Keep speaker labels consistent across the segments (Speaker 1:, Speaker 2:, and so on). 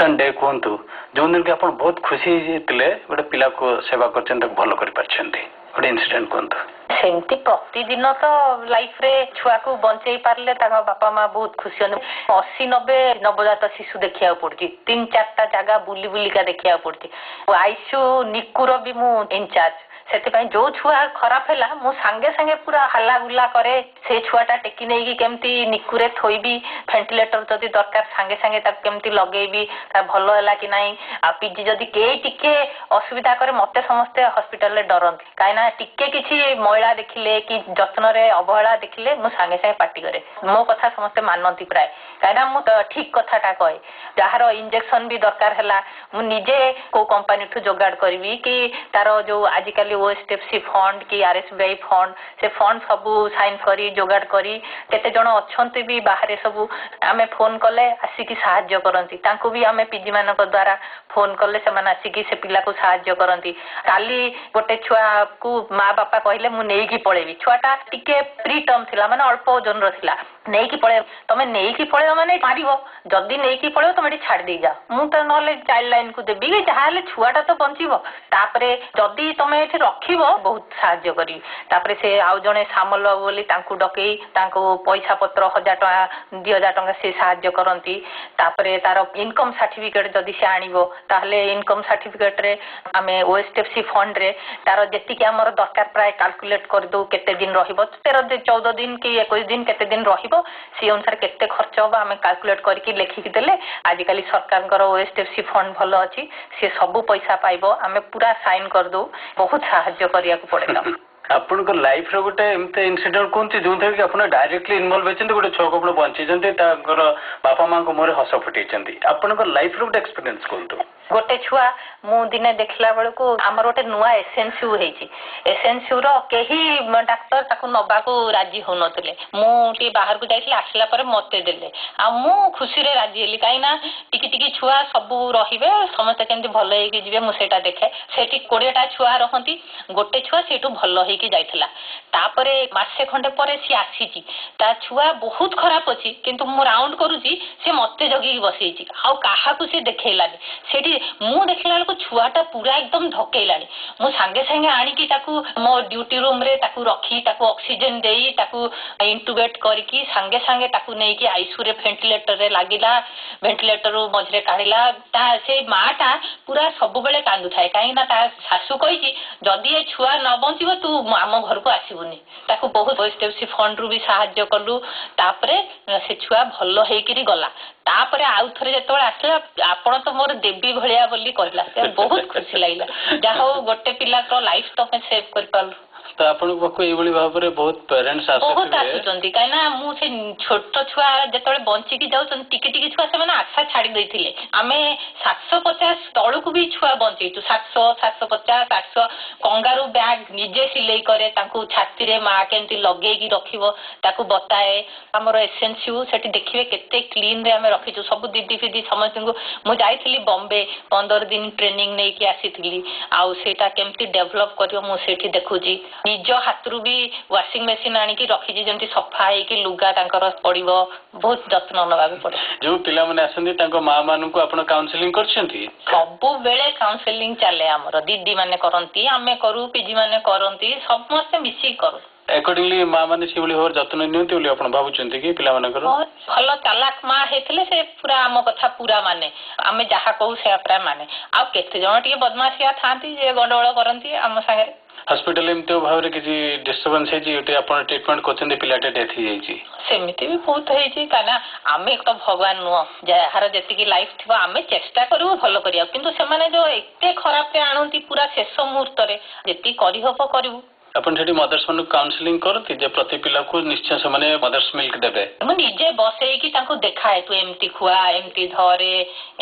Speaker 1: day कहतु जो दिन की आप बहुत खुशी गोटे पिला को सेवा कर भल कर गोटे इनसीडेंट कहतु
Speaker 2: सेमती प्रतिदिन तो लाइफ रे छुआ को बंचई पारे बापा माँ बहुत खुशी होते 80-90 नवजात शिशु देखा पड़ी 3-4टा जगह बुली बुलिका देखा पड़ी आईसीयू निकुर भी मु इंचार्ज से जो छुआ खराब है मु सांगे सांगे पूरा हल्ला गुला करे से छुआटा टेकी नहीं केमती निकुरे थोइबी वेंटिलेटर जदि दरकार सांगे सांगे केमती लगेबी भल है कि नहीं आ पीजी जदि कई टिके असुविधा करे मते समस्ते हॉस्पिटल रे डरंती काईना टिके किछि महिला देखिले कि जत्न रे अवहेला देखिले मु सांगे सांगे पार्टी करे मो कथा समस्ते मानती प्राय काईना मु ठीक कथाटा कहे जहार इंजेक्शन भी दरकार है मु निजे को कंपनी ठू जोगाड़ करबी कि तार जो आजिकल ओएसटीएफसी फंड कि आरएसबीआई फंड से फंड सबू साइन करी जोगाड़ करी केते जण अछंती भी बाहर सबू आमे फोन कले आसिकी सहाय्य करंती तांको भी आमे पीजी मानक द्वारा फोन कले से माने आसिकी से पिला को सहाय्य करंती काली गोटे छुआ को माँ बापा कहले मु नेकी पळेबी छुआटा टिके प्री टर्म थिला माने अल्प ओजन रो थिला नेकी पळे तमे नेकी पळे माने मारिबो जदी नेकी पळे तमे छाड़ दे जा मु त नले चाइल्ड लाइन को देबी कि जहाले छुआटा तो बंचिबो तापरे जदी तमे एठी रखिबो बहुत सहाय्य करी तापरे से आउ जणे सामल बोली तांकू डकेई तांको पैसा पत्र 1000 टका 2000 टका से सहाय्य करंती तापरे तार इनकम सर्टिफिकेट जदी से आनिबो ताहले इनकम सर्टिफिकेट रे आमे ओएसटीएफसी फंड रे तार जेति कि हमर दरकार प्राय कैलकुलेट कर दो केते दिन रहिबो 13-14 दिन कि 21 दिन केते दिन रहिबो सी अनुसार केते खर्च होबा आमे कैलकुलेट करके लेखि देले आजिकली सरकार कर ओएसटीएफसी फंड भलो अछि से सब पैसा पाइबो आमे पूरा साइन कर दो बहुत सहाय्य करिया को पड़ेला
Speaker 1: आपण लाइफ रे गोटे एमते इनसिडेंट कोनती जो कि आपण डायरेक्टली इन्वॉल्व होचंती गोटे छो को बंची जंती ताकर बापा मां को मोरे हस फुटेचंती आपण लाइफ रे गोटे एक्सपीरियंस कोनतो
Speaker 2: गोटे छुआ मु दिने देखला बेल को आमर गोटे नुआ एसएनसीयू होईची एसएनसीयू रो केही डाक्टर ताकू नबा को राजी हो नतले मु टी बाहर को जाइसला आसला पर मते देले आ मु खुशी रे राजी हेली काईना टिकी टिकी छुआ सब रहिबे समस्त केंति भलो हे कि जिवे मु सेटा देखे सेठी 20 टा छुआ रहंती गोटे छुआ सेठू भलो हे कि जाइथला तापरे मासे खंडे परे सी आसीची ता छुआ बहुत खराब अछि किंतु मु राउंड करूची से मते जगी बसीची आ काहा को से देखैलानी सेठी मु देखला को छुआटा पूरा एकदम धकेलानी मु सांगे सांगे आनी कि ताकू मो ड्यूटी रूम रे ताकू रखी ताकू ऑक्सीजन देई ताकू इंटुबेट करकी सांगे सांगे ताकू नै कि आईसीयू रे वेंटिलेटर रे लागिला वेंटिलेटर रो मझरे काढिला ता से माटा पूरा सब बेले कांदु थाए काई ना ता सासू कहिची जदी ए छुआ न बंचिबो तू आम घर को आसीबुनी ताकू बहुत ओएसटीएफसी फंड रु भी सहाय्य कलु तापरे से छुआ भलो हेकिरी गला तापरे आउ थरे जेतबे आसला आपण तो मोर देवी भलिया बोली कहला से बहुत खुशी लागला जाहो गोटे पिला को लाइफ तो मैं सेव कर पालु
Speaker 1: तो आपण को एबोली भाबरे बहुत पेरेंट्स
Speaker 2: आसुचंती काईना मु से छोट छुआ जेतबे बंची की जाउचन टिकी टिकी छुआ से माने आशा छाडी दैथिले आमे 750 तळु को भी छुआ बंची तू 700 750 800 कंगारू बैग निजे सिलाई करे ताकू छाती रे मा केंती लगे की रखिबो ताकू बताए हमर एसेंशियल सेठी देखिबे केते क्लीन रे हमें रखिछु सब दीदी फिदी समस्त को मु जाइथिली बॉम्बे 15 दिन ट्रेनिंग नै की आसीथिली आउ सेटा केमती डेवलप करियो मु सेठी देखुजी निज हाथरू भी वाशिंग मशीन आनी की रखी जेमती सफा है कि लुगा तांकर पड़िबो बहुत जत्न नबा पड़े
Speaker 1: जो पिला माने आसंती तांको मां मानु को आपण काउंसलिंग करछंती
Speaker 2: सब बेले काउंसलिंग चले हमर दीदी माने करंती आमे करू पीजी माने करंती समस्त मिसी करू
Speaker 1: अकॉर्डिंगली मां माने सिबली होर जत्न नियंती बोली आपण भाबुचंती कि पिला मानकर
Speaker 2: भलो चालाक मां हेतले से पूरा हम कथा पूरा माने आमे जहा कहू से अपरा माने आ केते जण टिके बदमाशिया थांती जे गंडगोळ करंती हम संगे
Speaker 1: हॉस्पिटल एमते भाव रे किसी डिस्टर्बेंस है जी उटे आपण ट्रीटमेंट कोचंदे पिलाटे डेथ ही जाई छी
Speaker 2: सेमिति भी बहुत है जी काना आमे तो भगवान नो जहार जति की लाइफ थिबा आमे चेष्टा करू भलो करिया किंतु से माने जो एते खराब पे आनंती पूरा शेष मुहूर्त रे जति करी हबो करू
Speaker 1: अपन सेठी मदर्स मन काउंसलिंग करती जे प्रति पिला को निश्चय से माने मदर्स मिल्क देबे
Speaker 2: मु निजे बसे की तांको देखाए तू एमती खुआ एमती धरे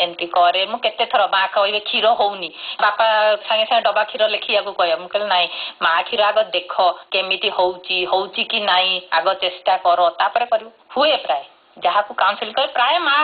Speaker 2: एमती करे मु केते थरो बा कहबे खीर होउनी बापा संगे संगे डबा खीर लेखिया को कहया मु कहल नाही मा खीर आगो देखो केमिति होउची कि नाही आगो चेष्टा करो तापरे करू हुए प्राय ଯାହାକୁ କାଉନସିଲିଂ କରେ ପ୍ରାୟ ମା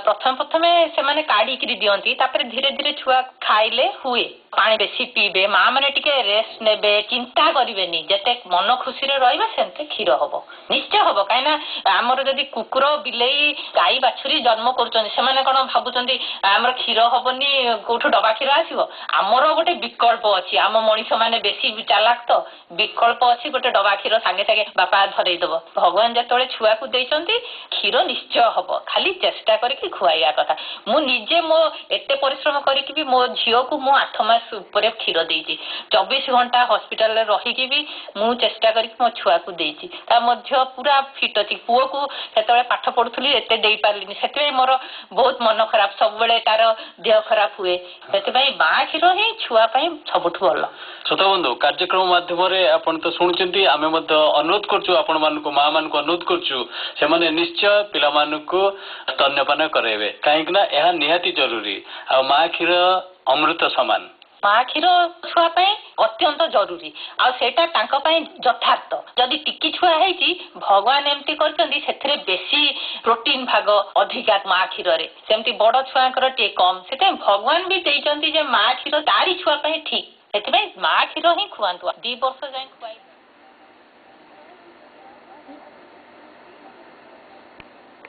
Speaker 2: ପ୍ରଥମେ ସେମାନେ କାଢିକିରି ଦିଅନ୍ତି ତାପରେ ଧୀରେ ଧୀରେ ଛୁଆ ଖାଇଲେ ହୁଏ ପାଣି ବେଶୀ ପିଇବେ ମା ମାନେ ଟିକେ ରେଷ୍ଟ ନେବେ ଚିନ୍ତା କରିବେନି ଯେତେ ମନ ଖୁସିରେ ରହିବେ ସେମିତି କ୍ଷୀର ହବ ନିଶ୍ଚୟ ହବ କାହିଁକି ନା ଆମର ଯଦି କୁକୁର ବିଲେଇ ଗାଈ ବାଛୁରୀ ଜନ୍ମ କରୁଛନ୍ତି ସେମାନେ କଣ ଭାବୁଛନ୍ତି ଆମର କ୍ଷୀର ହବନି କୋଉଠୁ ଡବା କ୍ଷୀର ଆସିବ ଆମର ଗୋଟେ ବିକଳ୍ପ ଅଛି ଆମ ମଣିଷ ମାନେ ବେଶୀ ଚାଲାକ ତ ବିକଳ୍ପ ଅଛି ଗୋଟେ ଡବା କ୍ଷୀର ସାଙ୍ଗେ ସାଙ୍ଗେ ବାପା ଧରେଇଦବ ଭଗବାନ ଯେତେବେଳେ ଛୁଆକୁ ଦେଇଛନ୍ତି କ୍ଷୀର ନିଶ୍ଚୟ ହବ ଖାଲି ଚେଷ୍ଟା କରିକି ଖୁଆଇବା କଥା ମୁଁ ନିଜେ ମୋ ଏତେ ପରିଶ୍ରମ କରିକି ବି ମୋ ଝିଅକୁ ମୁଁ 8 ମାସ ଉପରେ କ୍ଷୀର ଦେଇଛି 24 ଘଣ୍ଟା ହସ୍ପିଟାଲରେ ରହିକି ବି ମୁଁ ଚେଷ୍ଟା କରିକି ମୋ ଛୁଆକୁ ଦେଇଛି ତା ମଧ୍ୟ ପୁରା ଫିଟ୍ ଅଛି ପୁଅକୁ ସେତେବେଳେ ପାଠ ପଢୁଥିଲି ଏତେ ଦେଇପାରିଲିନି ସେଥିପାଇଁ ମୋର ବହୁତ ମନ ଖରାପ ସବୁବେଳେ ତାର ଦେହ ଖରାପ ହୁଏ ସେଥିପାଇଁ ମା କ୍ଷୀର ହିଁ ଛୁଆ ପାଇଁ ସବୁଠୁ ଭଲ
Speaker 1: ଶ୍ରୋତା ବନ୍ଧୁ କାର୍ଯ୍ୟକ୍ରମ ମାଧ୍ୟମରେ ଆପଣ ତ ଶୁଣୁଛନ୍ତି ଆମେ ମଧ୍ୟ ଅନୁରୋଧ କରୁଛୁ ଆପଣ ମାନଙ୍କୁ ମା ମାନଙ୍କୁ ଅନୁରୋଧ କରୁଛୁ ସେମାନେ ନିଶ୍ଚୟ ପିଲାମାନଙ୍କୁ ସ୍ତନ୍ୟପାନ କରାଇବେ କାହିଁକି ନା ଏହା ନିହାତି ଜରୁରୀ ଆଉ ମା କ୍ଷୀର ଅମୃତ ସମାନ
Speaker 2: ମା କ୍ଷୀର ଛୁଆ ପାଇଁ ଅତ୍ୟନ୍ତ ଜରୁରୀ ଆଉ ସେଇଟା ତାଙ୍କ ପାଇଁ ଯଥାର୍ଥ ଯଦି ଟିକି ଛୁଆ ହେଇଛି ଭଗବାନ ଏମିତି କରିଛନ୍ତି ସେଥିରେ ବେଶୀ ପ୍ରୋଟିନ ଭାଗ ଅଧିକା ମା କ୍ଷୀରରେ ସେମିତି ବଡ ଛୁଆଙ୍କର ଟିକେ କମ ସେଥିପାଇଁ ଭଗବାନ ବି ଦେଇଛନ୍ତି ଯେ ମା କ୍ଷୀର ତାରି ଛୁଆ ପାଇଁ ଠିକ ସେଥିପାଇଁ ମା କ୍ଷୀର ହିଁ ଖୁଆନ୍ତୁ 2 ବର୍ଷ ଯାଏଁ ଖୁଆଇ